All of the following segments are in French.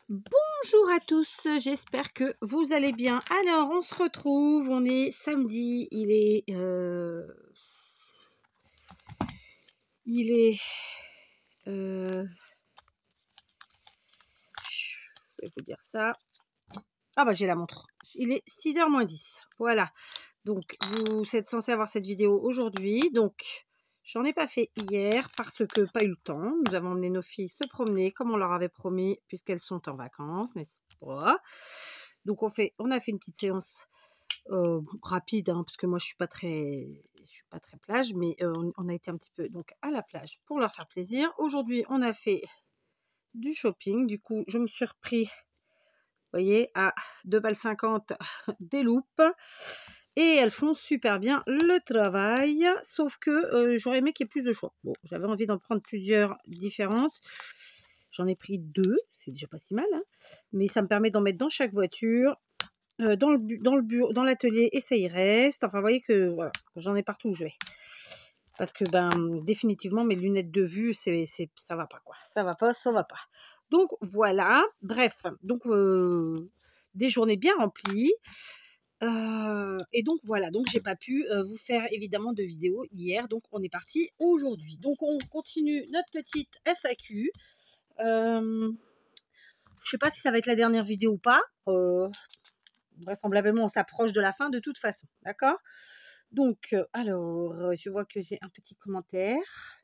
Bonjour à tous, j'espère que vous allez bien. Alors, on se retrouve, on est samedi, il est je vais vous dire ça. Ah bah j'ai la montre. Il est 6h moins 10. Voilà. Donc, vous êtes censé avoir cette vidéo aujourd'hui. Donc, j'en ai pas fait hier parce que pas eu le temps. Nous avons emmené nos filles se promener comme on leur avait promis puisqu'elles sont en vacances, n'est-ce pas? Donc, on a fait une petite séance rapide, hein, parce que moi je suis pas très plage, mais on a été un petit peu donc à la plage pour leur faire plaisir. Aujourd'hui, on a fait du shopping. Du coup, je me suis repris, vous voyez, à 2,50 € des loupes. Et elles font super bien le travail, sauf que j'aurais aimé qu'il y ait plus de choix. Bon, j'avais envie d'en prendre plusieurs différentes. J'en ai pris 2, c'est déjà pas si mal, hein, mais ça me permet d'en mettre dans chaque voiture, dans le bureau, dans l'atelier, et ça y reste. Enfin, vous voyez que voilà, j'en ai partout où je vais. Parce que définitivement, mes lunettes de vue, ça va pas, quoi. Ça va pas. Donc voilà, bref, donc des journées bien remplies. Et donc voilà, donc j'ai pas pu vous faire évidemment de vidéo hier, donc on est parti aujourd'hui. Donc on continue notre petite FAQ. Je sais pas si ça va être la dernière vidéo ou pas. Vraisemblablement on s'approche de la fin de toute façon, d'accord? Donc alors je vois que j'ai un petit commentaire.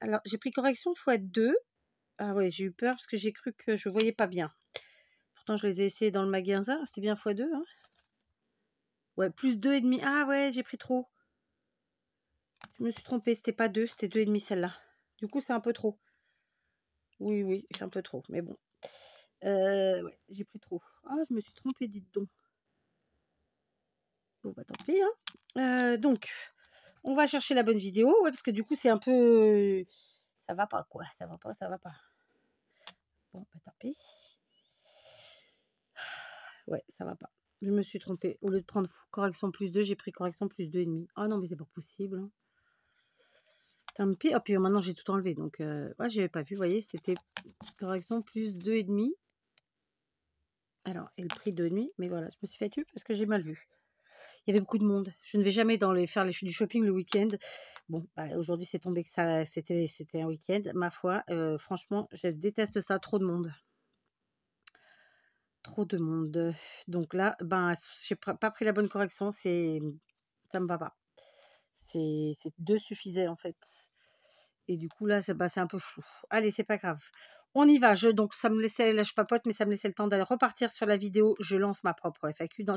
Alors j'ai pris correction x2. Ah ouais, j'ai eu peur parce que j'ai cru que je voyais pas bien. Pourtant je les ai essayés dans le magasin, c'était bien x2, hein. Ouais, plus 2,5. Ah ouais, j'ai pris trop. Je me suis trompée, c'était pas 2, c'était 2,5 celle-là. Du coup, c'est un peu trop. Oui, c'est un peu trop, mais bon. Ouais, j'ai pris trop. Ah, je me suis trompée, dites donc. Bon, bah tant pis, hein. Donc, on va chercher la bonne vidéo. Ouais, parce que du coup, c'est un peu... Ça va pas, quoi. Ça va pas. Bon, bah tant pis. Ouais, ça va pas. Je me suis trompée. Au lieu de prendre correction plus 2, j'ai pris correction plus 2,5. Oh non, mais c'est pas possible, hein. Tant pis. Oh, puis maintenant, j'ai tout enlevé. Donc, ouais, j'avais pas vu, vous voyez, c'était correction plus 2,5. Alors, et le prix 2,5. Mais voilà, je me suis fait tuer parce que j'ai mal vu. Il y avait beaucoup de monde. Je ne vais jamais faire du shopping le week-end. Bon, bah, aujourd'hui, c'est tombé que c'était un week-end. Ma foi, franchement, je déteste ça. Trop de monde. Trop de monde. Donc là, j'ai pas pris la bonne correction. Ça me va pas. C'est 2 suffisait en fait. Et du coup, là, c'est un peu flou. Allez, c'est pas grave. On y va. Donc, ça me laissait, là, je papote, mais ça me laissait le temps d'aller repartir sur la vidéo. Je lance ma propre FAQ dans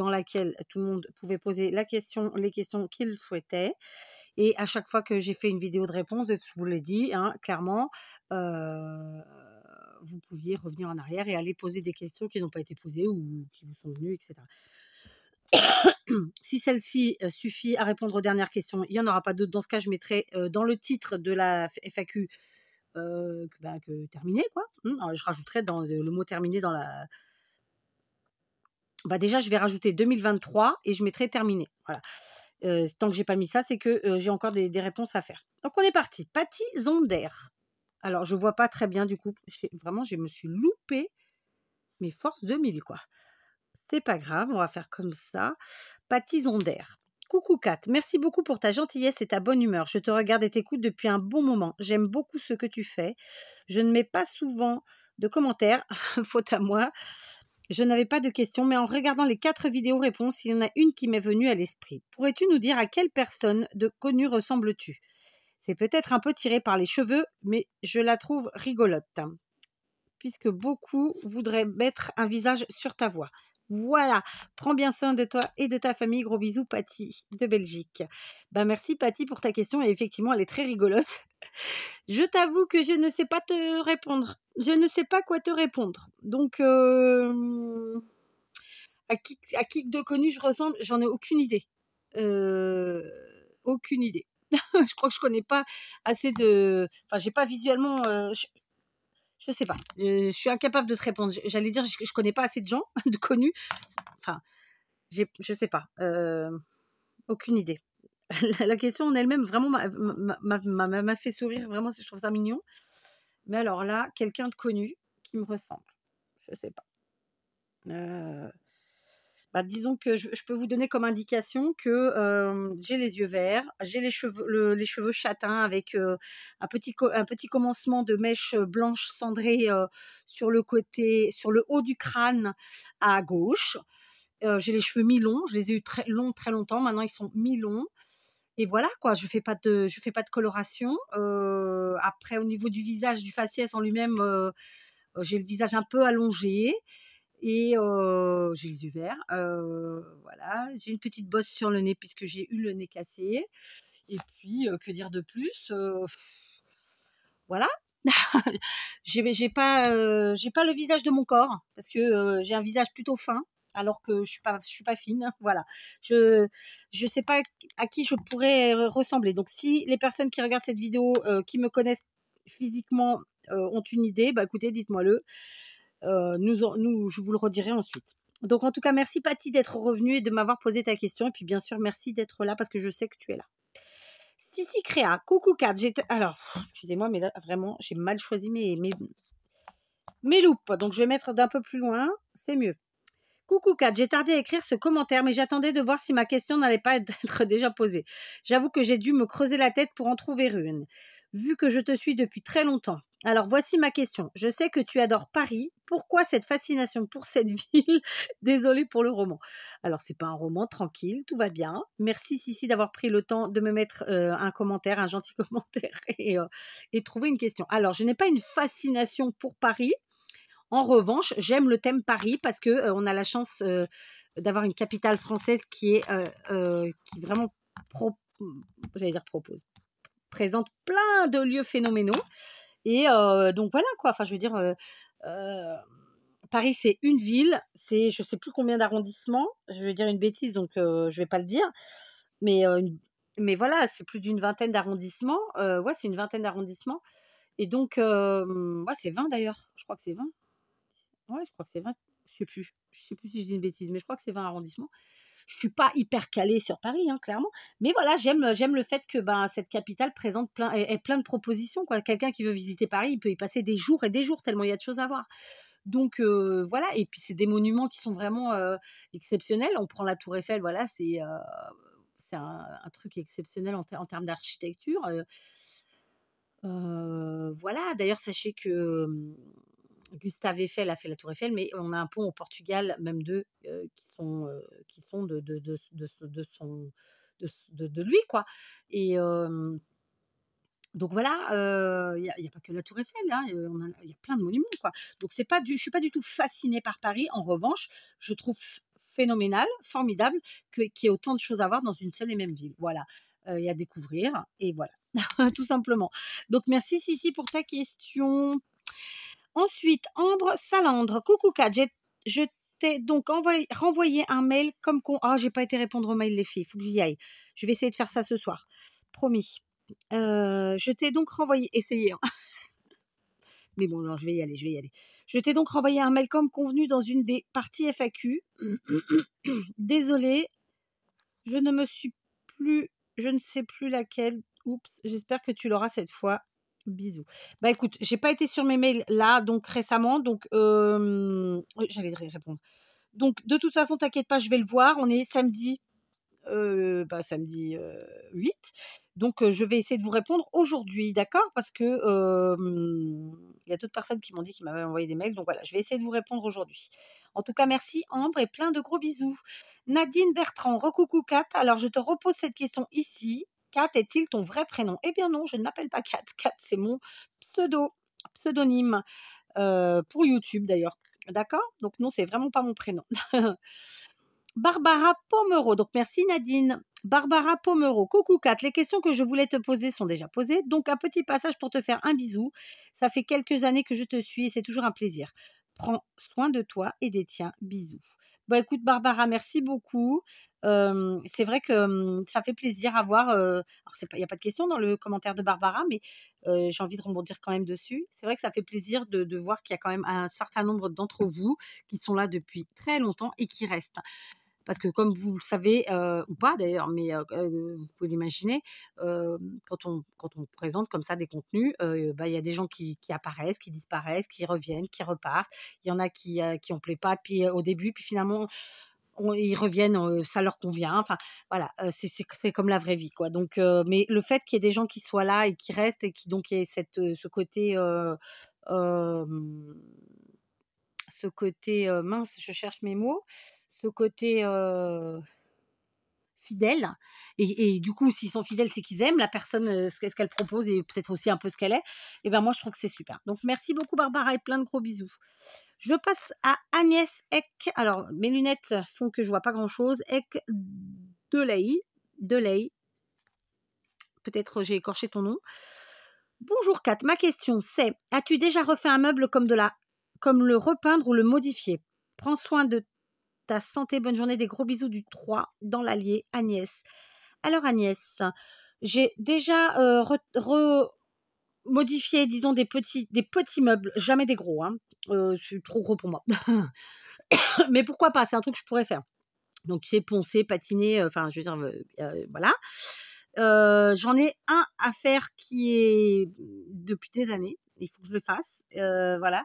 laquelle tout le monde pouvait poser les questions qu'il souhaitait. Et à chaque fois que j'ai fait une vidéo de réponse, je vous l'ai dit, hein, clairement, vous pouviez revenir en arrière et aller poser des questions qui n'ont pas été posées ou qui vous sont venues, etc. Si celle-ci suffit à répondre aux dernières questions, il n'y en aura pas d'autres. Dans ce cas, je mettrai dans le titre de la FAQ que terminé, quoi. Alors, je rajouterai dans le mot terminé dans la... déjà, je vais rajouter 2023 et je mettrai terminé. Voilà. Tant que j'ai pas mis ça, c'est que j'ai encore des réponses à faire. Donc, on est parti. Patty Zonder. Alors, je vois pas très bien, du coup. Vraiment, je me suis loupée mes forces 2000, quoi. C'est pas grave, on va faire comme ça. Patty Zonder. Coucou Kat, merci beaucoup pour ta gentillesse et ta bonne humeur. Je te regarde et t'écoute depuis un bon moment. J'aime beaucoup ce que tu fais. Je ne mets pas souvent de commentaires, faute à moi. Je n'avais pas de questions, mais en regardant les 4 vidéos réponses, il y en a une qui m'est venue à l'esprit. Pourrais-tu nous dire à quelle personne de connue ressembles-tu? C'est peut-être un peu tiré par les cheveux, mais je la trouve rigolote, puisque beaucoup voudraient mettre un visage sur ta voix. Voilà, prends bien soin de toi et de ta famille. Gros bisous, Patty de Belgique. Merci Patty pour ta question et effectivement, elle est très rigolote. Je t'avoue que je ne sais pas te répondre. Je ne sais pas quoi te répondre. Donc, à qui de connu je ressemble, j'en ai aucune idée. Aucune idée. Je crois que je connais pas assez de... Enfin, j'ai pas visuellement... je sais pas. Je suis incapable de te répondre. J'allais dire, je connais pas assez de gens, de connus. Enfin, je sais pas. Aucune idée. La question en elle-même, vraiment, m'a fait sourire. Vraiment, je trouve ça mignon. Mais alors là, quelqu'un de connu, qui me ressemble. Je sais pas. Bah, disons que je peux vous donner comme indication que j'ai les yeux verts, j'ai les cheveux châtains avec un petit commencement de mèches blanches cendrées sur le côté, sur le haut du crâne à gauche. J'ai les cheveux mi-longs, je les ai eu très longs très longtemps, maintenant ils sont mi-longs. Et voilà quoi, je fais pas de coloration. Après au niveau du visage, du faciès en lui-même, j'ai le visage un peu allongé et j'ai les yeux verts. Voilà, j'ai une petite bosse sur le nez puisque j'ai eu le nez cassé. Et puis que dire de plus? Voilà. J'ai pas le visage de mon corps parce que j'ai un visage plutôt fin alors que je suis pas fine. Voilà. Je sais pas à qui je pourrais ressembler. Donc si les personnes qui regardent cette vidéo qui me connaissent physiquement ont une idée, bah écoutez, dites-moi-le. Je vous le redirai ensuite. Donc en tout cas, merci Patty d'être revenue et de m'avoir posé ta question. Et puis bien sûr, merci d'être là parce que je sais que tu es là. Sissi Créa, coucou Kat. Alors, excusez-moi, mais là vraiment, j'ai mal choisi mes loupes. Donc je vais mettre d'un peu plus loin, c'est mieux. Coucou Kat, j'ai tardé à écrire ce commentaire, mais j'attendais de voir si ma question n'allait pas être déjà posée. J'avoue que j'ai dû me creuser la tête pour en trouver une, vu que je te suis depuis très longtemps. Alors voici ma question. Je sais que tu adores Paris. Pourquoi cette fascination pour cette ville? Désolée pour le roman. Alors c'est pas un roman, tranquille, tout va bien. Merci Sissi d'avoir pris le temps de me mettre un commentaire, un gentil commentaire et trouver une question. Alors je n'ai pas une fascination pour Paris. En revanche, j'aime le thème Paris parce que on a la chance d'avoir une capitale française qui vraiment présente plein de lieux phénoménaux. Et donc voilà quoi. Enfin, je veux dire, Paris c'est une ville, c'est je sais plus combien d'arrondissements. Je vais dire une bêtise, donc je vais pas le dire. Mais voilà, c'est plus d'une vingtaine d'arrondissements. Ouais, c'est une vingtaine d'arrondissements. Et donc, ouais, c'est 20 d'ailleurs. Je crois que c'est 20. Ouais, je crois que c'est 20. Je sais plus. Je sais plus si je dis une bêtise, mais je crois que c'est 20 arrondissements. Je suis pas hyper calée sur Paris, hein, clairement. Mais voilà, j'aime le fait que cette capitale présente plein de propositions, quoi. Quelqu'un qui veut visiter Paris, il peut y passer des jours et des jours, tellement il y a de choses à voir. Donc voilà, et puis c'est des monuments qui sont vraiment exceptionnels. On prend la Tour Eiffel, voilà, c'est un truc exceptionnel en termes d'architecture. Voilà, d'ailleurs, sachez que Gustave Eiffel a fait la Tour Eiffel, mais on a un pont au Portugal, même deux, qui sont de lui, quoi. Et donc voilà, il y a pas que la Tour Eiffel, hein, il y a plein de monuments, quoi. Donc je suis pas du tout fascinée par Paris. En revanche, je trouve phénoménal, formidable qu'il y ait autant de choses à voir dans une seule et même ville. Voilà, et à découvrir et voilà, tout simplement. Donc merci Sissi pour ta question. Ensuite, Ambre Salandre. Coucou Kat, je t'ai donc renvoyé un mail comme Ah, j'ai pas été répondre au mail, les filles. Faut que j'y aille. Je vais essayer de faire ça ce soir. Promis. Je t'ai donc renvoyé. Essayez. Hein. Mais bon, non, je vais y aller. Je t'ai donc renvoyé un mail comme convenu dans une des parties FAQ. Désolée, je ne sais plus laquelle. Oups, j'espère que tu l'auras cette fois. Bisous. Bah écoute, j'ai pas été sur mes mails là, donc récemment, donc j'allais répondre. Donc de toute façon, t'inquiète pas, je vais le voir. On est samedi, samedi 8. Donc je vais essayer de vous répondre aujourd'hui, d'accord? Parce que il y a d'autres personnes qui m'ont dit qu'ils m'avaient envoyé des mails. Donc voilà, je vais essayer de vous répondre aujourd'hui. En tout cas, merci Ambre et plein de gros bisous. Nadine Bertrand, recoucou Kat. Alors je te repose cette question ici. Kat est-il ton vrai prénom? Eh bien non, je ne m'appelle pas Kat. Kat, c'est mon pseudonyme pour YouTube d'ailleurs. D'accord? Donc non, c'est vraiment pas mon prénom. Barbara Pomereau. Donc merci Nadine. Barbara Pomereau. Coucou Kat, les questions que je voulais te poser sont déjà posées. Donc un petit passage pour te faire un bisou. Ça fait quelques années que je te suis et c'est toujours un plaisir. Prends soin de toi et des tiens. Bisous. Bon écoute Barbara, merci beaucoup. C'est vrai que ça fait plaisir à voir. Alors il n'y a pas de question dans le commentaire de Barbara, mais j'ai envie de rebondir quand même dessus. C'est vrai que ça fait plaisir de voir qu'il y a quand même un certain nombre d'entre vous qui sont là depuis très longtemps et qui restent. Parce que comme vous le savez, ou pas d'ailleurs, mais vous pouvez l'imaginer, quand on présente comme ça des contenus, bah, il y a des gens qui apparaissent, qui disparaissent, qui reviennent, qui repartent. Il y en a qui ont plaît pas depuis, au début, puis finalement ils reviennent, ça leur convient. Enfin voilà, c'est comme la vraie vie, quoi. Donc mais le fait qu'il y ait des gens qui soient là et qui restent et qui donc il y ait ce côté, hem, mince, je cherche mes mots, ce côté, fidèle et du coup, s'ils sont fidèles, c'est qu'ils aiment la personne, ce qu'elle propose et peut-être aussi un peu ce qu'elle est. Et ben moi, je trouve que c'est super. Donc merci beaucoup Barbara et plein de gros bisous. Je passe à Agnès Eck. Alors, mes lunettes font que je vois pas grand-chose. Eck Delay. Peut-être j'ai écorché ton nom. Bonjour Kat, ma question c'est, as-tu déjà refait un meuble comme le repeindre ou le modifier? Prends soin de ta santé, bonne journée, des gros bisous du 3 dans l'Allier, Agnès. Alors Agnès, j'ai déjà modifié, disons, des petits meubles, jamais des gros, hein. C'est trop gros pour moi. Mais pourquoi pas, c'est un truc que je pourrais faire. Donc tu sais, poncer, patiner, enfin je veux dire, voilà. J'en ai un à faire qui est depuis des années. Il faut que je le fasse, voilà.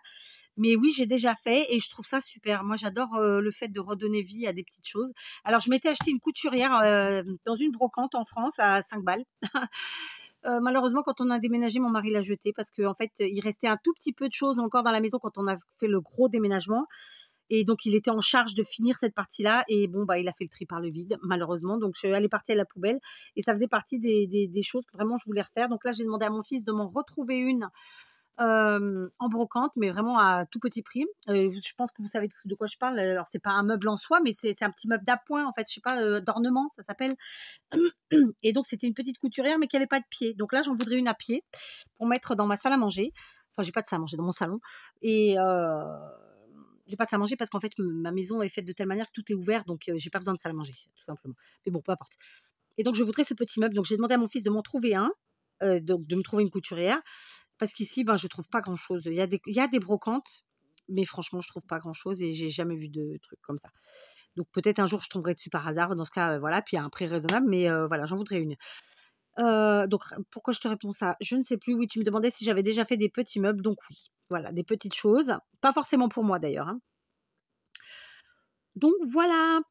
Mais oui, j'ai déjà fait et je trouve ça super. Moi, j'adore le fait de redonner vie à des petites choses. Alors, je m'étais acheté une couturière dans une brocante en France à 5 balles. Malheureusement, quand on a déménagé, mon mari l'a jetée parce qu'en fait, il restait un tout petit peu de choses encore dans la maison quand on a fait le gros déménagement. Et donc, il était en charge de finir cette partie-là. Et bon, bah, il a fait le tri par le vide, malheureusement. Donc, elle est partie à la poubelle. Et ça faisait partie des choses que vraiment je voulais refaire. Donc là, j'ai demandé à mon fils de m'en retrouver une en brocante, mais vraiment à tout petit prix. Je pense que vous savez tous de quoi je parle. Alors, c'est pas un meuble en soi, mais c'est un petit meuble d'appoint, en fait. Je sais pas, d'ornement, ça s'appelle. Et donc, c'était une petite couturière, mais qui avait pas de pied. Donc là, j'en voudrais une à pied pour mettre dans ma salle à manger. Enfin, j'ai pas de salle à manger dans mon salon. Et j'ai pas de salle à manger parce qu'en fait, ma maison est faite de telle manière que tout est ouvert, donc j'ai pas besoin de salle à manger, tout simplement. Mais bon, peu importe. Et donc, je voudrais ce petit meuble. Donc, j'ai demandé à mon fils de m'en trouver un, donc de me trouver une couturière, parce qu'ici, ben, je trouve pas grand-chose. Il y a des brocantes, mais franchement, je trouve pas grand-chose et j'ai jamais vu de trucs comme ça. Donc, peut-être un jour, je tomberai dessus par hasard. Dans ce cas, voilà, puis à un prix raisonnable, mais voilà, j'en voudrais une. Donc, pourquoi je te réponds ça? Je ne sais plus. Oui, tu me demandais si j'avais déjà fait des petits meubles, donc oui. Voilà, des petites choses. Pas forcément pour moi d'ailleurs, hein. Donc voilà,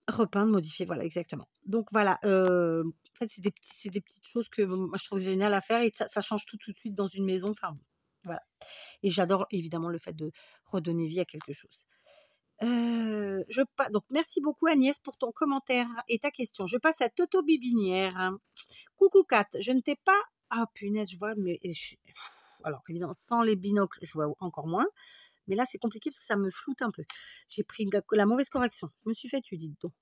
repeindre, modifier, voilà, exactement. Donc voilà, en fait, c'est des petites choses que moi je trouve génial à faire et ça change tout de suite dans une maison. Enfin, voilà. Et j'adore évidemment le fait de redonner vie à quelque chose. Donc merci beaucoup Agnès pour ton commentaire et ta question. Je passe à Toto Bibinière. Coucou Kat, je ne t'ai pas. Ah punaise, je vois, mais alors évidemment, sans les binocles, je vois encore moins. Mais là, c'est compliqué parce que ça me floute un peu. J'ai pris la mauvaise correction. Je me suis fait tu dis donc.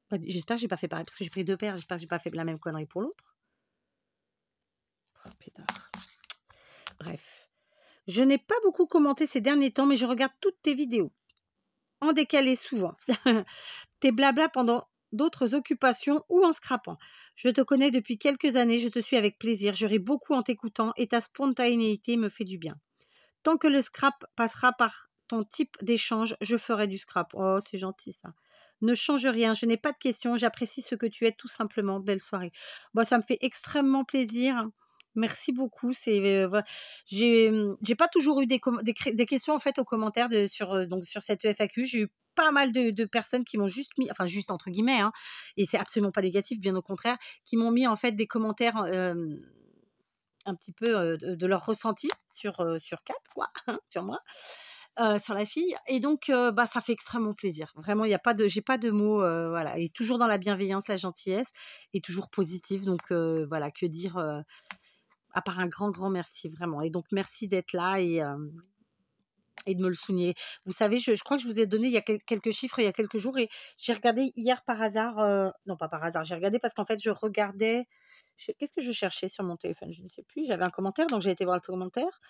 Bah, j'espère que j'ai pas fait pareil parce que j'ai pris 2 paires. J'espère que j'ai pas fait la même connerie pour l'autre. Oh, pétard. Bref. Je n'ai pas beaucoup commenté ces derniers temps, mais je regarde toutes tes vidéos. En décalé souvent. Tes blabla pendant d'autres occupations ou en scrapant. Je te connais depuis quelques années, je te suis avec plaisir. Je ris beaucoup en t'écoutant et ta spontanéité me fait du bien. Tant que le scrap passera par ton type d'échange, je ferai du scrap. Oh, c'est gentil ça. Ne change rien, je n'ai pas de questions, j'apprécie ce que tu es tout simplement. Belle soirée. Bon, ça me fait extrêmement plaisir. Merci beaucoup. J'ai pas toujours eu des questions en fait aux commentaires donc sur cette FAQ. J'ai eu pas mal de personnes qui m'ont juste mis, enfin juste entre guillemets, hein, et c'est absolument pas négatif, bien au contraire, qui m'ont mis en fait des commentaires un petit peu de leur ressenti sur Kat, quoi, hein, sur moi, sur la fille. Et donc, bah, ça fait extrêmement plaisir. Vraiment, j'ai pas de mots, voilà. Et toujours dans la bienveillance, la gentillesse, et toujours positive. Donc, voilà, que dire à part un grand, grand merci, vraiment. Et donc, merci d'être là et de me le souligner. Vous savez, je crois que je vous ai donné il y a quelques chiffres il y a quelques jours et j'ai regardé hier par hasard, non pas par hasard, j'ai regardé parce qu'en fait je regardais, qu'est-ce que je cherchais sur mon téléphone? Je ne sais plus, j'avais un commentaire donc j'ai été voir le commentaire.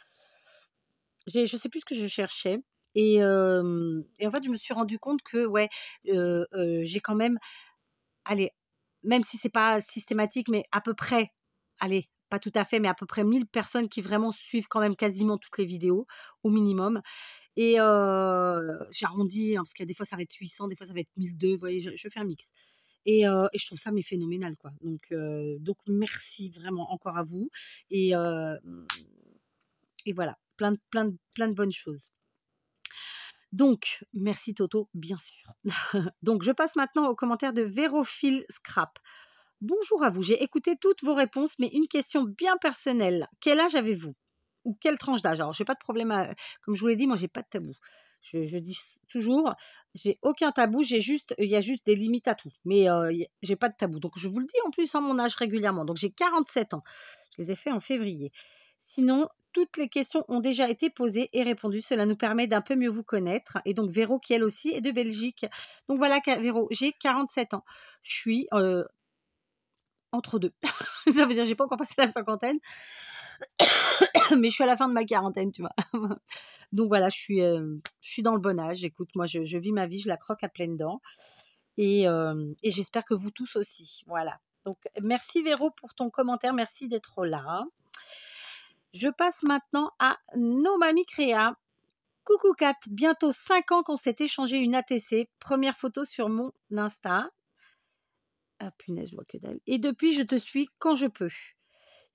Je ne sais plus ce que je cherchais et en fait je me suis rendu compte que ouais, j'ai quand même, allez, même si c'est pas systématique, mais à peu près, allez, pas tout à fait, mais à peu près 1000 personnes qui vraiment suivent quand même quasiment toutes les vidéos, au minimum. Et j'arrondis, hein, parce qu'il y a des fois, ça va être 800, des fois, ça va être 1002, vous voyez, je fais un mix. Et je trouve ça mais phénoménal, quoi. Donc merci vraiment encore à vous. Et, et voilà, plein de bonnes choses. Donc, merci Toto, bien sûr. Donc, je passe maintenant aux commentaires de Vérophile Scrap. Bonjour à vous, j'ai écouté toutes vos réponses, mais une question bien personnelle. Quel âge avez-vous? Ou quelle tranche d'âge? Alors, j'ai pas de problème comme je vous l'ai dit, moi, j'ai pas de tabou. Je dis toujours, j'ai aucun tabou, il y a juste des limites à tout. Mais j'ai pas de tabou. Donc, je vous le dis en plus en mon âge régulièrement. Donc, j'ai 47 ans. Je les ai fait en février. Sinon, toutes les questions ont déjà été posées et répondues. Cela nous permet d'un peu mieux vous connaître. Et donc, Véro, qui elle aussi est de Belgique. Donc, voilà, Véro, j'ai 47 ans. Je suis entre deux. Ça veut dire que j'ai pas encore passé la cinquantaine. Mais je suis à la fin de ma quarantaine, tu vois. Donc voilà, je suis dans le bon âge. Écoute, moi, je vis ma vie, je la croque à pleines dents. Et j'espère que vous tous aussi. Voilà. Donc, merci Véro pour ton commentaire. Merci d'être là. Je passe maintenant à Nomami Créa. Coucou Kat, bientôt 5 ans qu'on s'est échangé une ATC. Première photo sur mon Insta. Ah punaise, je vois que dalle. Et depuis, je te suis quand je peux.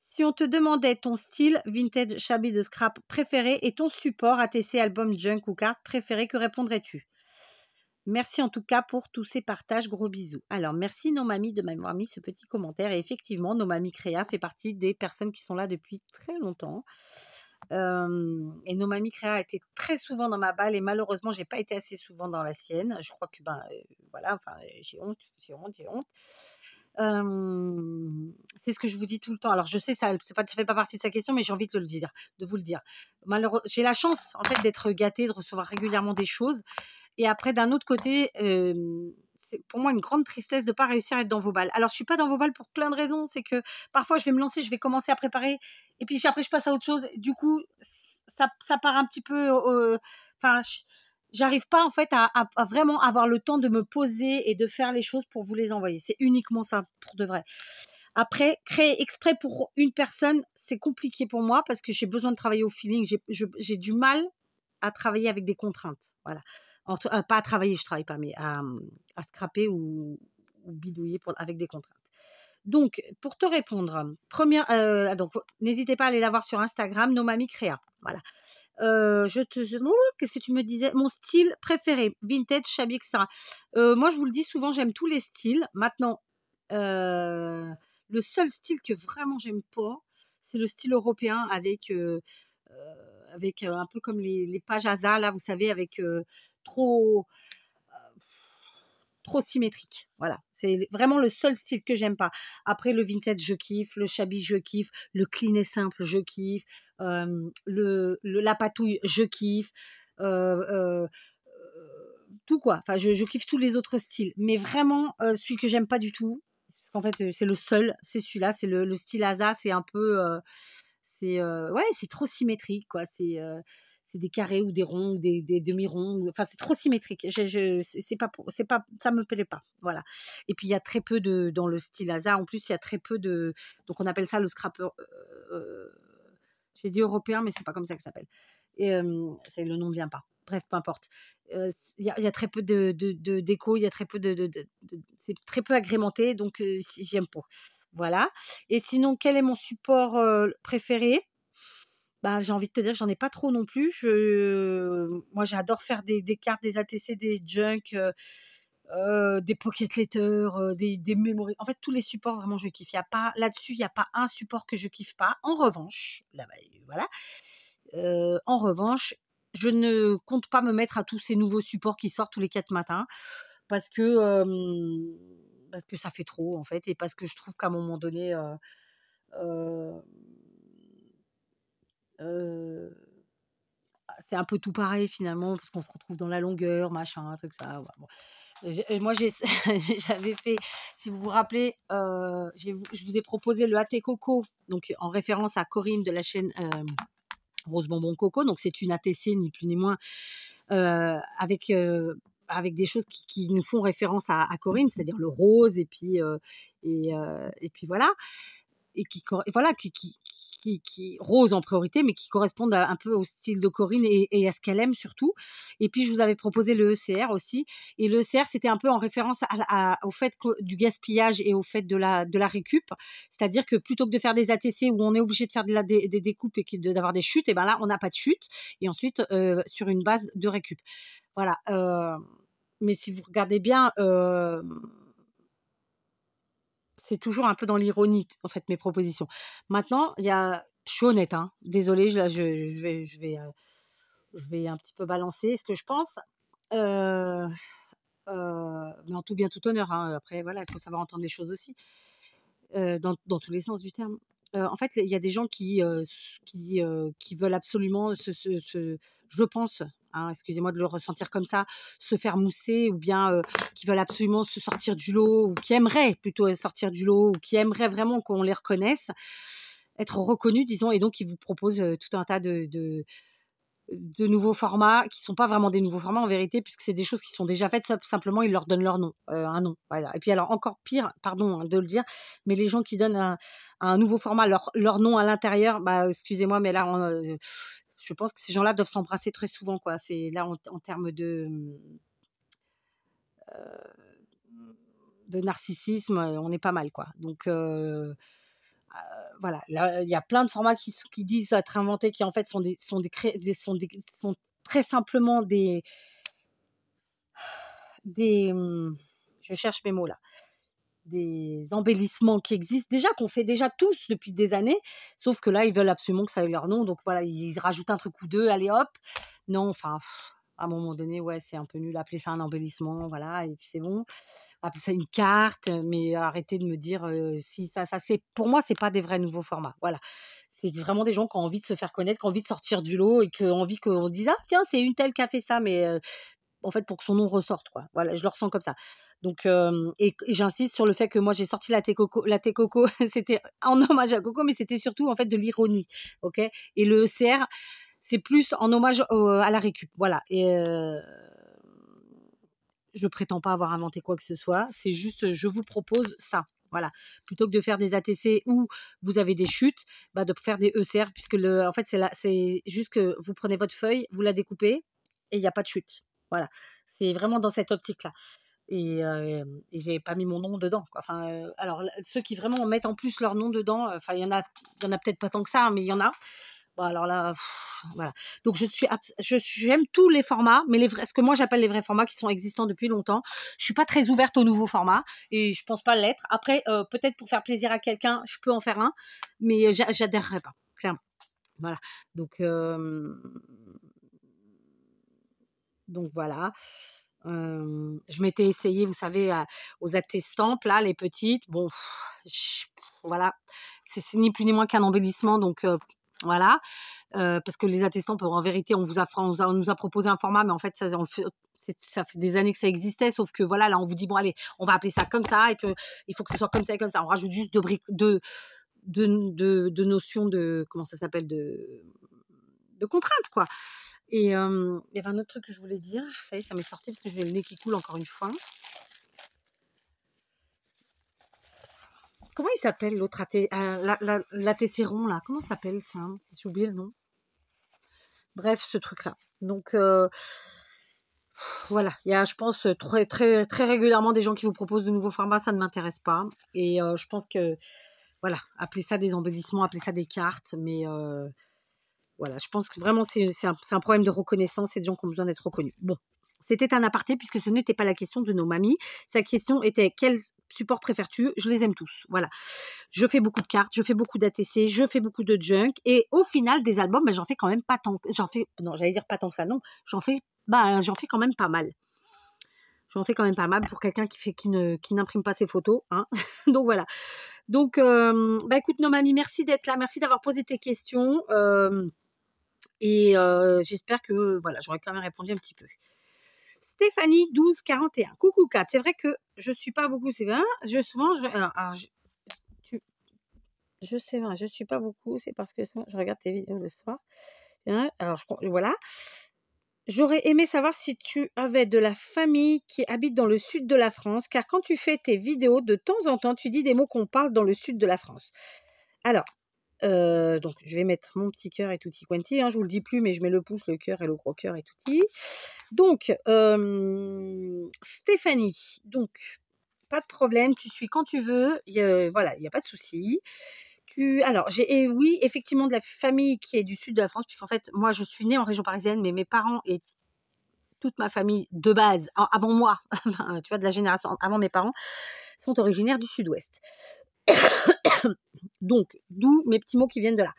Si on te demandait ton style vintage shabby de scrap préféré et ton support ATC, album, junk ou carte préféré, que répondrais-tu? Merci en tout cas pour tous ces partages. Gros bisous. Alors, merci Nomami de m'avoir mis ce petit commentaire. Et effectivement, Nomami Créa fait partie des personnes qui sont là depuis très longtemps. Et Nomami Créa a été très souvent dans ma balle et malheureusement, j'ai pas été assez souvent dans la sienne. Je crois que, voilà, enfin, j'ai honte. C'est ce que je vous dis tout le temps. Alors, je sais, ça fait pas partie de sa question, mais j'ai envie de vous le dire. Malheureusement, j'ai la chance, en fait, d'être gâtée, de recevoir régulièrement des choses. Et après, d'un autre côté, c'est pour moi une grande tristesse de ne pas réussir à être dans vos balles. Alors, je suis pas dans vos balles pour plein de raisons. C'est que parfois, je vais me lancer, je vais commencer à préparer, et puis après, je passe à autre chose. Du coup, ça part un petit peu. Enfin, j'arrive pas en fait à vraiment avoir le temps de me poser et de faire les choses pour vous les envoyer. C'est uniquement ça, pour de vrai. Après, créer exprès pour une personne, c'est compliqué pour moi parce que j'ai besoin de travailler au feeling. J'ai du mal à travailler avec des contraintes. Voilà. Pas à travailler, je travaille pas, mais à scraper ou bidouiller avec des contraintes. Donc, pour te répondre, donc n'hésitez pas à aller la voir sur Instagram, Nomami Créa. Voilà. Qu'est-ce que tu me disais? Mon style préféré, vintage, shabby, etc. Moi, je vous le dis souvent, j'aime tous les styles. Maintenant, le seul style que vraiment j'aime pas, c'est le style européen avec un peu comme les pages Asa, là, vous savez, avec trop symétrique. Voilà, c'est vraiment le seul style que j'aime pas. Après, le vintage, je kiffe, le shabby, je kiffe, le clean et simple, je kiffe, la patouille, je kiffe, tout quoi. Enfin, je kiffe tous les autres styles, mais vraiment, celui que j'aime pas du tout, parce qu'en fait, c'est le seul, c'est celui-là, c'est le style Asa, c'est un peu, ouais, c'est trop symétrique, quoi. C'est des carrés ou des ronds ou des demi-ronds. Enfin, c'est trop symétrique. C'est pas, ça me plaît pas. Voilà. Et puis, il y a très peu dans le style Asa. En plus, il y a très peu donc on appelle ça le scrapper. J'ai dit européen, mais c'est pas comme ça que ça s'appelle. Et le nom ne vient pas. Bref, peu importe. Il y a très peu de déco, il y a très peu c'est très peu agrémenté, donc j'aime pas. Voilà. Et sinon, quel est mon support préféré? Bah, j'ai envie de te dire que j'en ai pas trop non plus. Moi, j'adore faire des cartes, des ATC, des junk, des pocket letters, des memories. En fait, tous les supports, vraiment, je kiffe. Là-dessus, il n'y a pas un support que je kiffe pas. En revanche, là, voilà. En revanche, je ne compte pas me mettre à tous ces nouveaux supports qui sortent tous les 4 matins parce que ça fait trop, en fait, et parce que je trouve qu'à un moment donné, c'est un peu tout pareil finalement parce qu'on se retrouve dans la longueur, machin, un truc ça. Voilà, bon. Moi, j'avais fait, si vous vous rappelez, je vous ai proposé le AT Coco, donc en référence à Corinne de la chaîne Rose Bonbon Coco. Donc c'est une ATC ni plus ni moins avec des choses qui nous font référence à Corinne, c'est-à-dire le rose et puis voilà. et voilà, qui rose en priorité, mais qui correspondent un peu au style de Corinne et à ce qu'elle aime surtout. Et puis, je vous avais proposé le ECR aussi. Et le ECR, c'était un peu en référence au fait du gaspillage et au fait de la récup. C'est-à-dire que plutôt que de faire des ATC où on est obligé de faire des découpes et d'avoir des chutes, et ben là, on n'a pas de chute. Et ensuite, sur une base de récup. Voilà. Mais si vous regardez bien, c'est toujours un peu dans l'ironie, en fait, mes propositions. Maintenant, je suis honnête, hein. Désolée, je vais un petit peu balancer ce que je pense. Mais en tout bien, tout honneur, hein. Après, voilà, il faut savoir entendre les choses aussi, dans tous les sens du terme. En fait, il y a des gens qui veulent absolument je pense, hein, excusez-moi de le ressentir comme ça, se faire mousser ou bien qui veulent absolument se sortir du lot ou qui aimeraient plutôt sortir du lot ou qui aimeraient vraiment qu'on les reconnaisse, être reconnus, disons, et donc ils vous proposent tout un tas de nouveaux formats qui sont pas vraiment des nouveaux formats en vérité, puisque c'est des choses qui sont déjà faites, simplement ils leur donnent leur nom, un nom, voilà. Et puis alors encore pire, pardon, hein, de le dire, mais les gens qui donnent un nouveau format leur nom à l'intérieur, bah, excusez-moi, mais là, je pense que ces gens-là doivent s'embrasser très souvent, quoi. C'est là en termes de narcissisme, on est pas mal, quoi. Donc voilà, là, il y a plein de formats qui disent être inventés, qui en fait sont très simplement je cherche mes mots là, des embellissements qui existent déjà, qu'on fait déjà tous depuis des années, sauf que là, ils veulent absolument que ça ait leur nom, donc voilà, ils rajoutent un truc ou deux, allez hop. Non, enfin, à un moment donné, ouais, c'est un peu nul, appeler ça un embellissement, voilà, et puis c'est bon. Appeler ça une carte, mais arrêtez de me dire si ça, c'est pour moi, c'est pas des vrais nouveaux formats. Voilà, c'est vraiment des gens qui ont envie de se faire connaître, qui ont envie de sortir du lot et qui ont envie qu'on dise ah tiens, c'est une telle qui a fait ça, mais en fait pour que son nom ressorte, quoi. Voilà, je le ressens comme ça. Donc et j'insiste sur le fait que moi j'ai sorti la thé coco, c'était en hommage à Coco, mais c'était surtout en fait de l'ironie, ok. Et le ECR, c'est plus en hommage à la récup, voilà. Et je prétends pas avoir inventé quoi que ce soit, c'est juste je vous propose ça. Voilà, plutôt que de faire des ATC où vous avez des chutes, bah de faire des ECR, puisque en fait c'est juste que vous prenez votre feuille, vous la découpez et il n'y a pas de chute. Voilà, c'est vraiment dans cette optique-là. Et j'ai pas mis mon nom dedans, quoi. Enfin, alors ceux qui vraiment mettent en plus leur nom dedans, enfin il y en a peut-être pas tant que ça, hein, mais il y en a. Bon alors là, voilà. Donc j'aime tous les formats, mais ce que moi j'appelle les vrais formats qui sont existants depuis longtemps. Je suis pas très ouverte aux nouveaux formats et je pense pas l'être. Après, peut-être pour faire plaisir à quelqu'un, je peux en faire un, mais j'adhérerai pas, clairement. Voilà. Donc voilà. Je m'étais essayée, vous savez, aux attestampes, là, les petites. Bon, voilà, c'est ni plus ni moins qu'un embellissement, donc voilà. Parce que les attestampes, en vérité, on nous a proposé un format, mais en fait, ça fait des années que ça existait, sauf que voilà, là, on vous dit, bon, allez, on va appeler ça comme ça, et puis il faut que ce soit comme ça et comme ça. On rajoute juste de notions de, comment ça s'appelle, de contraintes, quoi. Et il y avait un autre truc que je voulais dire. Ça y est, ça m'est sorti parce que j'ai le nez qui coule encore une fois. Comment il s'appelle l'autre l'athécéron, là? Comment ça s'appelle ça? J'ai oublié le nom. Bref, ce truc-là. Donc, voilà. Il y a, je pense, très, très, très régulièrement des gens qui vous proposent de nouveaux formats. Ça ne m'intéresse pas. Et je pense que, voilà, appelez ça des embellissements, appelez ça des cartes. Mais voilà, je pense que vraiment, c'est un problème de reconnaissance et de gens qui ont besoin d'être reconnus. Bon, c'était un aparté puisque ce n'était pas la question de nos mamies. Sa question était quel support préfères-tu? Je les aime tous. Voilà. Je fais beaucoup de cartes, je fais beaucoup d'ATC, je fais beaucoup de junk. Et au final, des albums, ben, j'en fais quand même pas tant. Non, j'allais dire pas tant que ça, non. J'en fais quand même pas mal. J'en fais quand même pas mal pour quelqu'un qui n'imprime pas ses photos. Hein. Donc voilà. Donc, écoute, nos mamies, merci d'être là. Merci d'avoir posé tes questions. Et j'espère que voilà, j'aurais quand même répondu un petit peu. Stéphanie 1241. Coucou Kat, c'est vrai que je suis pas beaucoup, c'est vrai. Je sais pas, je suis pas beaucoup, c'est parce que je regarde tes vidéos le soir. Alors voilà. J'aurais aimé savoir si tu avais de la famille qui habite dans le sud de la France, car quand tu fais tes vidéos, de temps en temps, tu dis des mots qu'on parle dans le sud de la France. Alors, donc je vais mettre mon petit cœur et tutti quanti, hein, je vous le dis plus, mais je mets le pouce, le cœur et le gros cœur et tutti. Donc, Stéphanie, donc, pas de problème, tu suis quand tu veux, voilà, il n'y a pas de souci. Alors, j'ai oui, effectivement, de la famille qui est du sud de la France, puisqu'en fait, moi, je suis née en région parisienne, mais mes parents et toute ma famille de base, avant moi, tu vois, de la génération avant mes parents, sont originaires du sud-ouest. Donc, d'où mes petits mots qui viennent de là.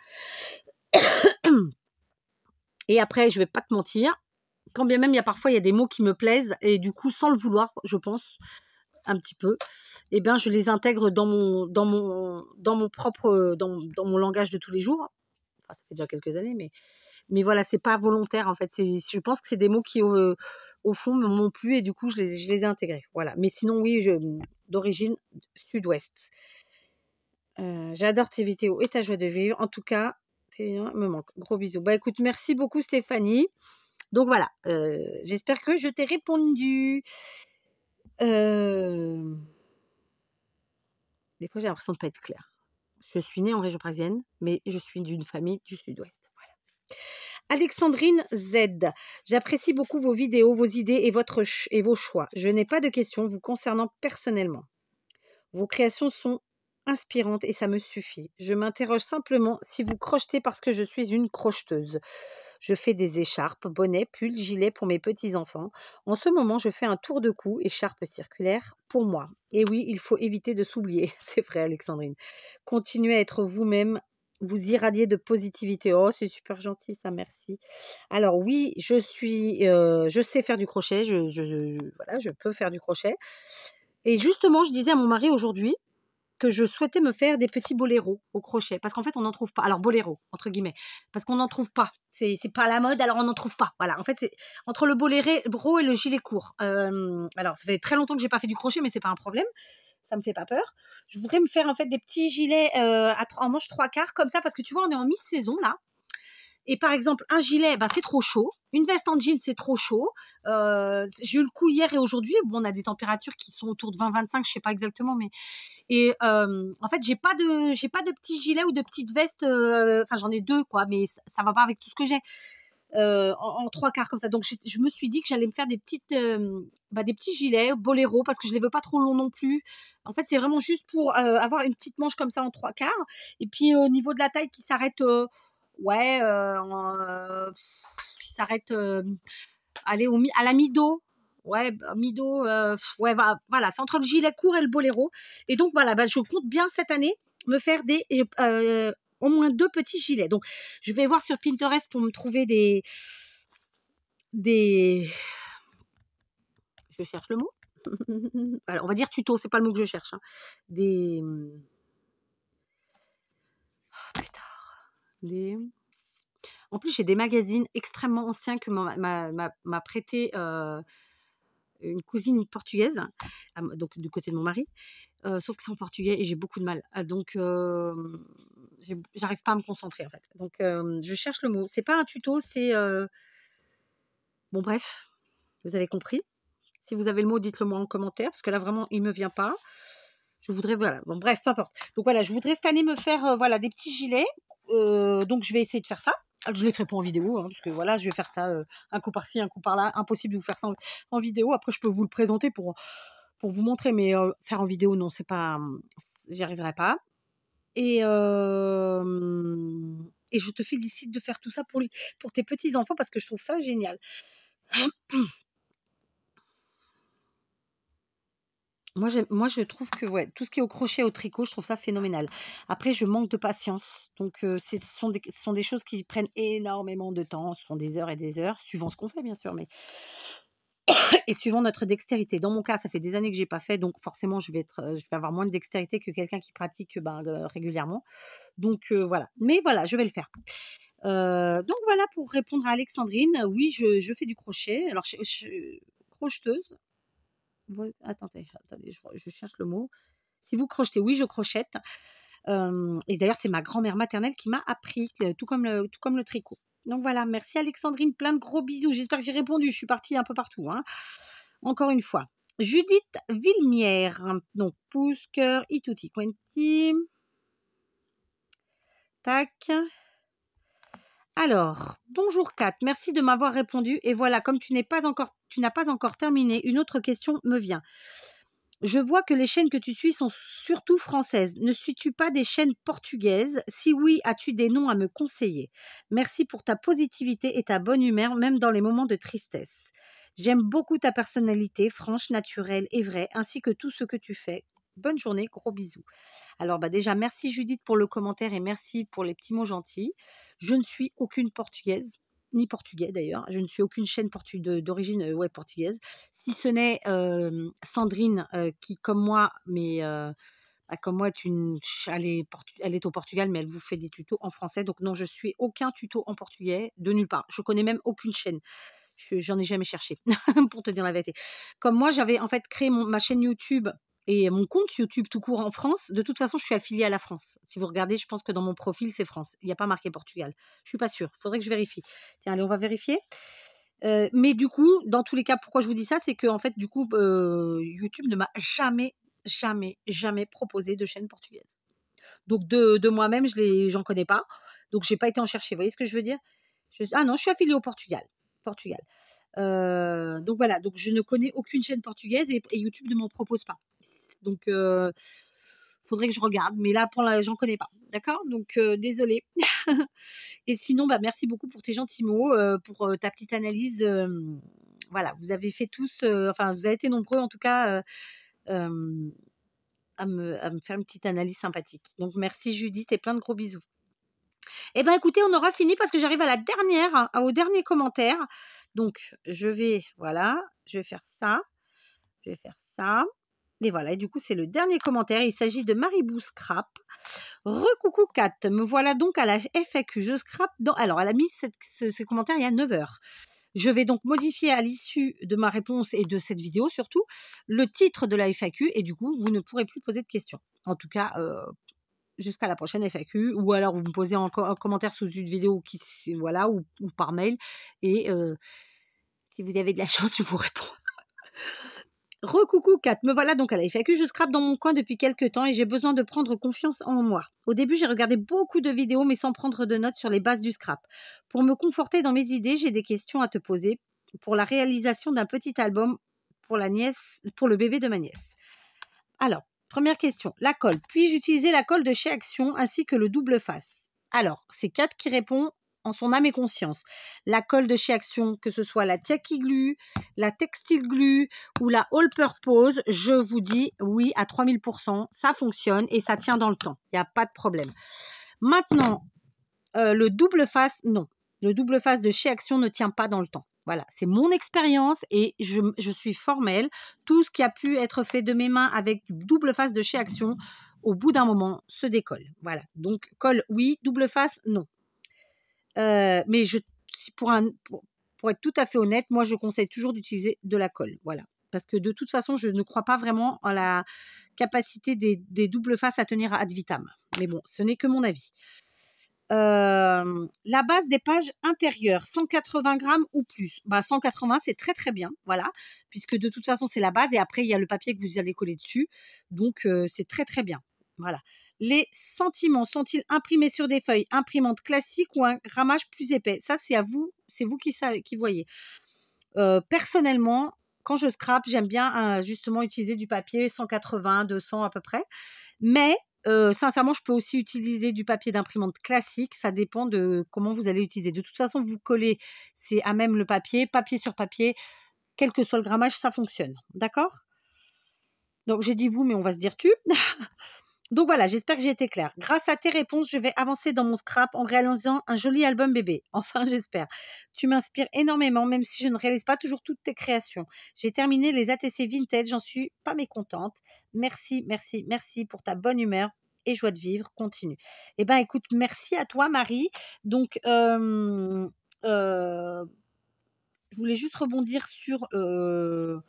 Et après, je vais pas te mentir, quand bien même il y a des mots qui me plaisent, et du coup, sans le vouloir, je pense, un petit peu, eh bien, je les intègre dans mon propre, dans mon langage de tous les jours. Enfin, ça fait déjà quelques années, mais voilà, c'est pas volontaire, en fait. Je pense que c'est des mots qui, au fond, me m'ont plu, et du coup, je les ai intégrés. Voilà. Mais sinon, oui, d'origine sud-ouest. J'adore tes vidéos et ta joie de vivre. En tout cas, me manque. Gros bisous. Bah écoute, merci beaucoup Stéphanie. Donc voilà, j'espère que je t'ai répondu. Des fois, j'ai l'impression de ne pas être claire. Je suis née en région parisienne, mais je suis d'une famille du sud-ouest. Voilà. Alexandrine Z. J'apprécie beaucoup vos vidéos, vos idées et vos choix. Je n'ai pas de questions vous concernant personnellement. Vos créations sont inspirantes et ça me suffit. Je m'interroge simplement si vous crochetez parce que je suis une crocheteuse. Je fais des écharpes, bonnets, pulls, gilets pour mes petits-enfants. En ce moment, je fais un tour de cou, écharpe circulaire, pour moi. Et oui, il faut éviter de s'oublier. C'est vrai, Alexandrine. Continuez à être vous-même. Vous irradiez de positivité. Oh, c'est super gentil, ça, merci. Alors oui, je sais faire du crochet. Voilà, je peux faire du crochet. Et justement, je disais à mon mari aujourd'hui que je souhaitais me faire des petits boléros au crochet. Parce qu'en fait, on n'en trouve pas. Alors, boléro, entre guillemets. Parce qu'on n'en trouve pas. C'est pas à la mode, alors on n'en trouve pas. Voilà, en fait, c'est entre le boléro et le gilet court. Alors, ça fait très longtemps que j'ai pas fait du crochet, mais c'est pas un problème. Ça me fait pas peur. Je voudrais me faire en fait des petits gilets en manche 3/4 comme ça, parce que tu vois, on est en mi-saison là. Et par exemple, un gilet, ben, c'est trop chaud. Une veste en jean, c'est trop chaud. J'ai eu le coup hier et aujourd'hui. Bon, on a des températures qui sont autour de 20-25, je sais pas exactement, mais et en fait, j'ai pas de petits gilets ou de petites vestes. Enfin, j'en ai 2 quoi, mais ça va pas avec tout ce que j'ai. En 3/4 comme ça. Donc, je me suis dit que j'allais me faire des petits gilets boléro parce que je les veux pas trop longs non plus. En fait, c'est vraiment juste pour avoir une petite manche comme ça en 3/4. Et puis, au niveau de la taille qui s'arrête, ouais, qui s'arrête, allez, à la mi-dos. Ouais, mi-dos, ouais, voilà, c'est entre le gilet court et le boléro. Et donc, voilà, je compte bien cette année me faire au moins 2 petits gilets. Donc, je vais voir sur Pinterest pour me trouver je cherche le mot. Alors, on va dire tuto, c'est pas le mot que je cherche. Hein. En plus, j'ai des magazines extrêmement anciens que m'a prêté une cousine portugaise, donc du côté de mon mari, sauf que c'est en portugais et j'ai beaucoup de mal. Donc, j'arrive pas à me concentrer en fait. Donc, je cherche le mot. C'est pas un tuto, c'est bon, bref, vous avez compris. Si vous avez le mot, dites-le moi en commentaire, parce que là vraiment, il me vient pas. Je voudrais, voilà, bon, bref, peu importe. Donc voilà, je voudrais cette année me faire voilà des petits gilets. Donc je vais essayer de faire ça. Alors, je les ferai pas en vidéo, hein, parce que voilà, je vais faire ça un coup par-ci, un coup par-là. Impossible de vous faire ça en vidéo. Après, je peux vous le présenter pour vous montrer, mais faire en vidéo, non, c'est pas, j'y arriverai pas. Et je te félicite de faire tout ça pour tes petits-enfants, parce que je trouve ça génial. Moi, je trouve que ouais, tout ce qui est au crochet, au tricot, je trouve ça phénoménal. Après, je manque de patience. Donc, ce sont des choses qui prennent énormément de temps. Ce sont des heures et des heures, suivant ce qu'on fait, bien sûr, mais et suivant notre dextérité. Dans mon cas, ça fait des années que j'ai pas fait, donc forcément, je vais avoir moins de dextérité que quelqu'un qui pratique régulièrement. Donc, voilà. Mais voilà, je vais le faire. Donc, voilà, pour répondre à Alexandrine, oui, je fais du crochet. Alors, je suis crocheteuse. Attendez, je cherche le mot. Si vous crochetez, oui, je crochette. Et d'ailleurs, c'est ma grand-mère maternelle qui m'a appris, tout comme le tricot. Donc voilà, merci Alexandrine, plein de gros bisous. J'espère que j'ai répondu. Je suis partie un peu partout. Hein. Encore une fois. Judith Villemière. Donc, pouce, cœur, ituti quanti. Tac. Alors, bonjour Kat, merci de m'avoir répondu. Et voilà, comme tu n'as pas encore terminé, une autre question me vient. Je vois que les chaînes que tu suis sont surtout françaises. Ne suis-tu pas des chaînes portugaises? Si oui, as-tu des noms à me conseiller? Merci pour ta positivité et ta bonne humeur, même dans les moments de tristesse. J'aime beaucoup ta personnalité, franche, naturelle et vraie, ainsi que tout ce que tu fais. Bonne journée, gros bisous. Alors déjà, merci Judith pour le commentaire et merci pour les petits mots gentils. Je ne suis aucune portugaise, ni portugais d'ailleurs. Je ne suis aucune chaîne d'origine portugaise. Si ce n'est Sandrine qui, comme moi, comme moi, elle est au Portugal, mais elle vous fait des tutos en français. Donc non, je suis aucun tuto en portugais de nulle part. Je connais même aucune chaîne. J'en ai jamais cherché, pour te dire la vérité. Comme moi, j'avais en fait créé ma chaîne YouTube et mon compte YouTube tout court en France. De toute façon, je suis affiliée à la France. Si vous regardez, je pense que dans mon profil, c'est France. Il n'y a pas marqué Portugal. Je suis pas sûre. Il faudrait que je vérifie. Tiens, allez, on va vérifier. Mais du coup, dans tous les cas, pourquoi je vous dis ça, c'est que en fait, du coup, YouTube ne m'a jamais proposé de chaîne portugaise. Donc de moi-même, j'en connais pas. Donc j'ai pas été en chercher. Vous voyez ce que je veux dire? Ah non, je suis affiliée au Portugal. Donc voilà, donc je ne connais aucune chaîne portugaise et YouTube ne m'en propose pas. Donc faudrait que je regarde, mais là j'en connais pas. D'accord? Donc désolée. Et sinon, merci beaucoup pour tes gentils mots, pour ta petite analyse. Voilà, vous avez fait tous, vous avez été nombreux en tout cas à me faire une petite analyse sympathique. Donc merci Judith et plein de gros bisous. Eh bien, écoutez, on aura fini parce que j'arrive à la dernière, au dernier commentaire. Donc, je vais faire ça. Je vais faire ça. Et voilà, et du coup, c'est le dernier commentaire. Il s'agit de Maribou Scrap. Recoucou Kat, me voilà donc à la FAQ. Je scrape dans... Alors, elle a mis ce commentaire il y a 9 heures. Je vais donc modifier à l'issue de ma réponse et de cette vidéo surtout le titre de la FAQ et du coup, vous ne pourrez plus poser de questions. En tout cas, jusqu'à la prochaine FAQ, ou alors vous me posez en commentaire sous une vidéo ou par mail, et si vous avez de la chance, je vous réponds. Recoucou Kat, me voilà donc à la FAQ, je scrape dans mon coin depuis quelques temps et j'ai besoin de prendre confiance en moi. Au début, j'ai regardé beaucoup de vidéos mais sans prendre de notes sur les bases du scrap. Pour me conforter dans mes idées, j'ai des questions à te poser pour la réalisation d'un petit album pour le bébé de ma nièce. Alors, première question, la colle. Puis-je utiliser la colle de chez Action ainsi que le double face? Alors, c'est Kat qui répond en son âme et conscience. La colle de chez Action, que ce soit la Tacky Glue, la Textile Glue ou la All Purpose, je vous dis oui à 3000%, ça fonctionne et ça tient dans le temps. Il n'y a pas de problème. Maintenant, le double face, non. Le double face de chez Action ne tient pas dans le temps. Voilà, c'est mon expérience et je suis formelle. Tout ce qui a pu être fait de mes mains avec du double face de chez Action, au bout d'un moment, se décolle. Voilà, donc colle, oui, double face, non. Mais pour être tout à fait honnête, moi, je conseille toujours d'utiliser de la colle. Voilà, parce que de toute façon, je ne crois pas vraiment à la capacité des doubles faces à tenir ad vitam. Mais bon, ce n'est que mon avis. La base des pages intérieures, 180 grammes ou plus. 180, c'est très très bien, voilà, puisque de toute façon, c'est la base et après, il y a le papier que vous allez coller dessus. Donc, c'est très très bien. Voilà. Les sentiments sont-ils imprimés sur des feuilles imprimantes classiques ou un grammage plus épais? Ça, c'est à vous, c'est vous qui voyez. Personnellement, quand je scrape, j'aime bien justement utiliser du papier 180, 200 à peu près. Mais sincèrement, je peux aussi utiliser du papier d'imprimante classique. Ça dépend de comment vous allez utiliser. De toute façon, vous collez, c'est à même le papier sur papier, quel que soit le grammage, ça fonctionne. D'accord? Donc, j'ai dit vous, mais on va se dire tu. Donc voilà, j'espère que j'ai été claire. Grâce à tes réponses, je vais avancer dans mon scrap en réalisant un joli album bébé. Enfin, j'espère. Tu m'inspires énormément, même si je ne réalise pas toujours toutes tes créations. J'ai terminé les ATC Vintage, j'en suis pas mécontente. Merci, merci, merci pour ta bonne humeur et joie de vivre. Continue. Eh bien, écoute, merci à toi, Marie. Donc, je voulais juste rebondir sur le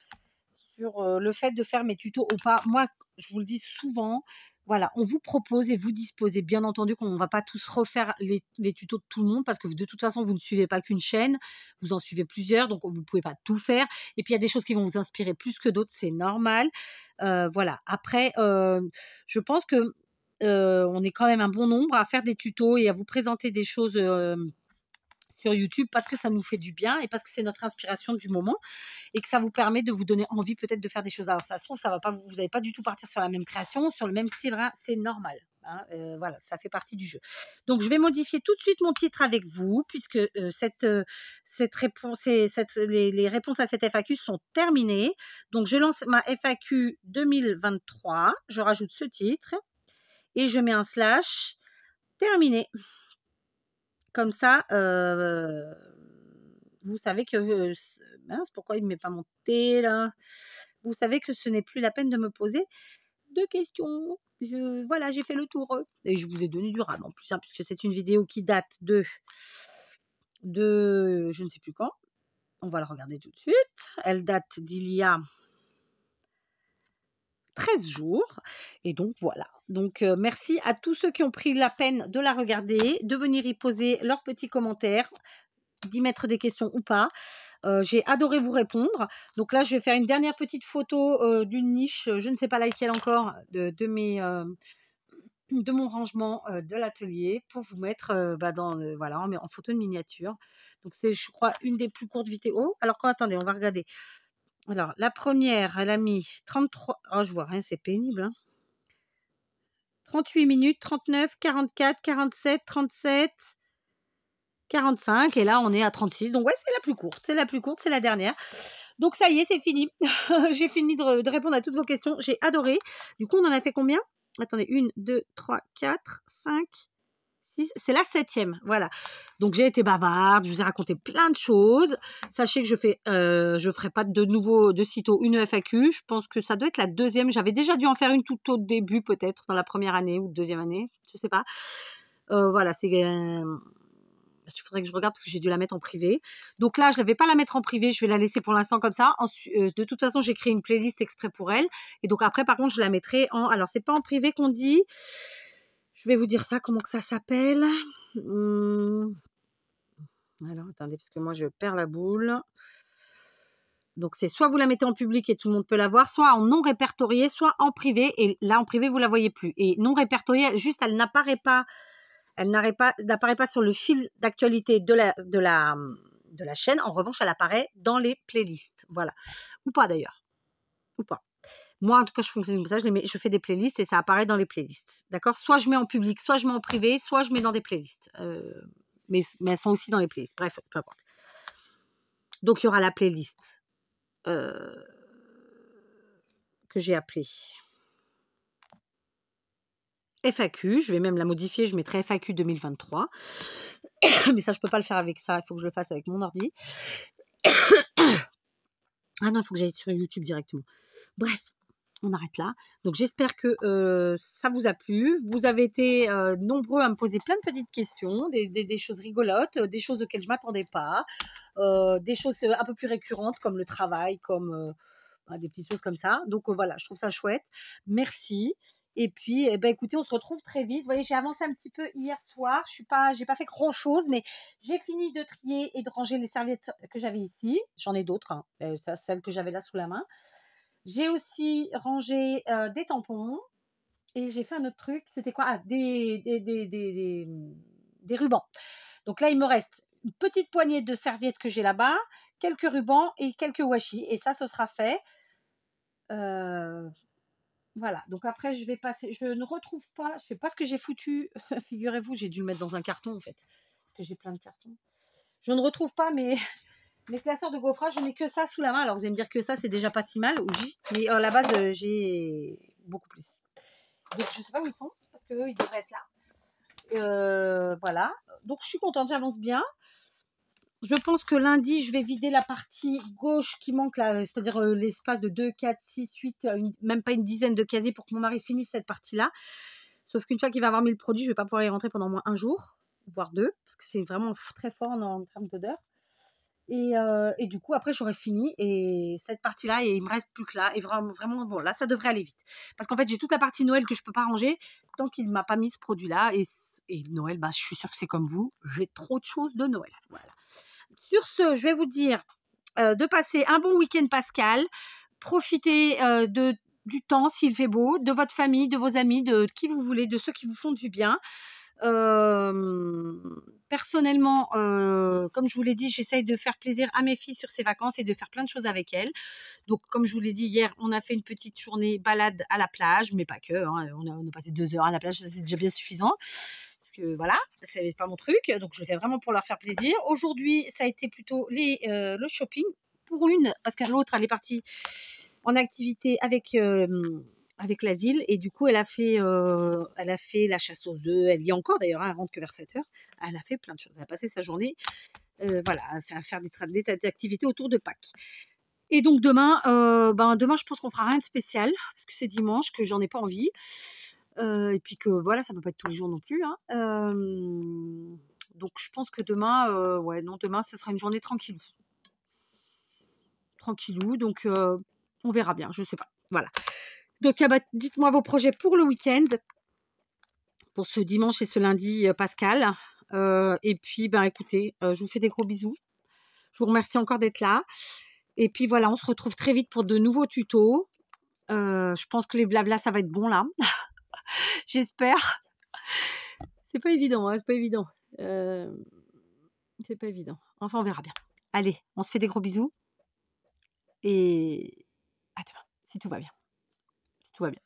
fait de faire mes tutos ou pas. Moi, je vous le dis souvent, voilà, on vous propose et vous disposez. Bien entendu qu'on ne va pas tous refaire les tutos de tout le monde parce que de toute façon, vous ne suivez pas qu'une chaîne, vous en suivez plusieurs, donc vous ne pouvez pas tout faire. Et puis, il y a des choses qui vont vous inspirer plus que d'autres, c'est normal. Voilà. Après, je pense que on est quand même un bon nombre à faire des tutos et à vous présenter des choses sur YouTube parce que ça nous fait du bien et parce que c'est notre inspiration du moment et que ça vous permet de vous donner envie peut-être de faire des choses. Alors ça se trouve, ça va pas, vous n'allez pas du tout partir sur la même création, sur le même style, hein, c'est normal. Hein, voilà, ça fait partie du jeu. Donc je vais modifier tout de suite mon titre avec vous puisque cette réponse, les réponses à cette FAQ sont terminées. Donc je lance ma FAQ 2023, je rajoute ce titre et je mets un slash terminé. Comme ça, vous savez que... mince, pourquoi il ne met pas mon T là? Vous savez que ce n'est plus la peine de me poser de questions. Voilà, j'ai fait le tour. Et je vous ai donné du rame en plus, hein, puisque c'est une vidéo qui date de je ne sais plus quand. On va la regarder tout de suite. Elle date d'il y a 13 jours. Et donc, voilà. Donc, merci à tous ceux qui ont pris la peine de la regarder, de venir y poser leurs petits commentaires, d'y mettre des questions ou pas. J'ai adoré vous répondre. Donc là, je vais faire une dernière petite photo d'une niche, je ne sais pas laquelle encore, de mon rangement de l'atelier pour vous mettre voilà, en photo de miniature. Donc c'est, je crois, une des plus courtes vidéos. Alors attendez, on va regarder. Alors, la première, elle a mis 33... Oh, je vois rien, c'est pénible. Hein. 38 minutes, 39, 44, 47, 37, 45. Et là, on est à 36. Donc, ouais, c'est la plus courte. C'est la plus courte, c'est la dernière. Donc, ça y est, c'est fini. J'ai fini de répondre à toutes vos questions. J'ai adoré. Du coup, on en a fait combien? Attendez, 1, 2, 3, 4, 5... c'est la 7e, voilà. Donc j'ai été bavarde, je vous ai raconté plein de choses. Sachez que je ferai pas de nouveau de sitôt une FAQ. Je pense que ça doit être la 2e. J'avais déjà dû en faire une tout au début, peut-être dans la première année ou deuxième année, je sais pas. Voilà, c'est. Il faudrait que je regarde parce que j'ai dû la mettre en privé. Donc là, je ne vais pas la mettre en privé, je vais la laisser pour l'instant comme ça. De toute façon, j'ai créé une playlist exprès pour elle. Et donc après, par contre, je la mettrai en... Alors, c'est pas en privé qu'on dit. Je vais vous dire ça, comment que ça s'appelle. Alors, attendez, parce que moi, je perds la boule. Donc, c'est soit vous la mettez en public et tout le monde peut la voir, soit en non répertorié, soit en privé. Et là, en privé, vous la voyez plus. Et non répertoriée, juste, elle n'apparaît pas. Elle n'apparaît pas sur le fil d'actualité de la chaîne. En revanche, elle apparaît dans les playlists. Voilà. Ou pas, d'ailleurs. Ou pas. Moi, en tout cas, je fonctionne comme ça, je fais des playlists et ça apparaît dans les playlists. D'accord? Soit je mets en public, soit je mets en privé, soit je mets dans des playlists. Mais elles sont aussi dans les playlists. Bref, peu importe. Donc, il y aura la playlist que j'ai appelée FAQ. Je vais même la modifier. Je mettrai FAQ 2023. Mais ça, je ne peux pas le faire avec ça. Il faut que je le fasse avec mon ordi. Ah non, il faut que j'aille sur YouTube directement. Bref. On arrête là. Donc, j'espère que ça vous a plu. Vous avez été nombreux à me poser plein de petites questions, des choses rigolotes, des choses auxquelles je ne m'attendais pas, des choses un peu plus récurrentes comme le travail, comme des petites choses comme ça. Donc, voilà, je trouve ça chouette. Merci. Et puis, écoutez, on se retrouve très vite. Vous voyez, j'ai avancé un petit peu hier soir. J'ai pas fait grand-chose, mais j'ai fini de trier et de ranger les serviettes que j'avais ici. J'en ai d'autres, hein, celles que j'avais là sous la main. J'ai aussi rangé des tampons et j'ai fait un autre truc. C'était quoi? Des rubans. Donc là, il me reste une petite poignée de serviettes que j'ai là-bas, quelques rubans et quelques washi. Et ça, ce sera fait. Voilà. Donc après, je vais passer. Je ne retrouve pas. Je ne sais pas ce que j'ai foutu. Figurez-vous, j'ai dû le mettre dans un carton en fait. Parce que j'ai plein de cartons. Je ne retrouve pas mes classeurs de gaufrage, je n'ai que ça sous la main. Alors, vous allez me dire que ça, c'est déjà pas si mal. Mais à la base, j'ai beaucoup plus. Donc, je ne sais pas où ils sont, parce qu'eux, ils devraient être là. Voilà. Donc, je suis contente, j'avance bien. Je pense que lundi, je vais vider la partie gauche qui manque, là, c'est-à-dire l'espace de 2, 4, 6, 8, même pas une dizaine de casiers pour que mon mari finisse cette partie-là. Sauf qu'une fois qu'il va avoir mis le produit, je ne vais pas pouvoir y rentrer pendant au moins 1 jour, voire 2, parce que c'est vraiment très fort en termes d'odeur. Et du coup, après, j'aurai fini. Et cette partie-là, et il me reste plus que là. Et vraiment, bon, là, ça devrait aller vite. Parce qu'en fait, j'ai toute la partie Noël que je ne peux pas ranger tant qu'il ne m'a pas mis ce produit-là. Et Noël, je suis sûre que c'est comme vous. J'ai trop de choses de Noël. Voilà. Sur ce, je vais vous dire de passer un bon week-end pascal. Profitez de du temps s'il fait beau, de votre famille, de vos amis, de qui vous voulez, de ceux qui vous font du bien. Personnellement, comme je vous l'ai dit, j'essaye de faire plaisir à mes filles sur ces vacances et de faire plein de choses avec elles. Donc, comme je vous l'ai dit hier, on a fait une petite journée balade à la plage, mais pas que, hein, on a passé 2 heures à la plage, c'est déjà bien suffisant. Parce que voilà, c'est pas mon truc, donc je le fais vraiment pour leur faire plaisir. Aujourd'hui, ça a été plutôt le shopping pour une, parce que l'autre, elle est partie en activité avec la ville, et du coup elle a fait la chasse aux œufs, elle y est encore d'ailleurs, hein, elle rentre que vers 7 heures, elle a fait plein de choses, elle a passé sa journée voilà, à faire des activités autour de Pâques. Et donc demain, demain je pense qu'on fera rien de spécial, parce que c'est dimanche, que j'en ai pas envie, et puis que voilà, ça peut pas être tous les jours non plus, hein. Donc je pense que demain, ouais non, demain ce sera une journée tranquillou. Tranquillou, donc on verra bien, je sais pas, voilà. Donc, dites-moi vos projets pour le week-end, pour ce dimanche et ce lundi pascal. Et puis, écoutez, je vous fais des gros bisous. Je vous remercie encore d'être là. Et puis voilà, on se retrouve très vite pour de nouveaux tutos. Je pense que les blablas, ça va être bon là. J'espère. C'est pas évident, hein, c'est pas évident. C'est pas évident. Enfin, on verra bien. Allez, on se fait des gros bisous. Et à demain, si tout va bien. Si tout va bien.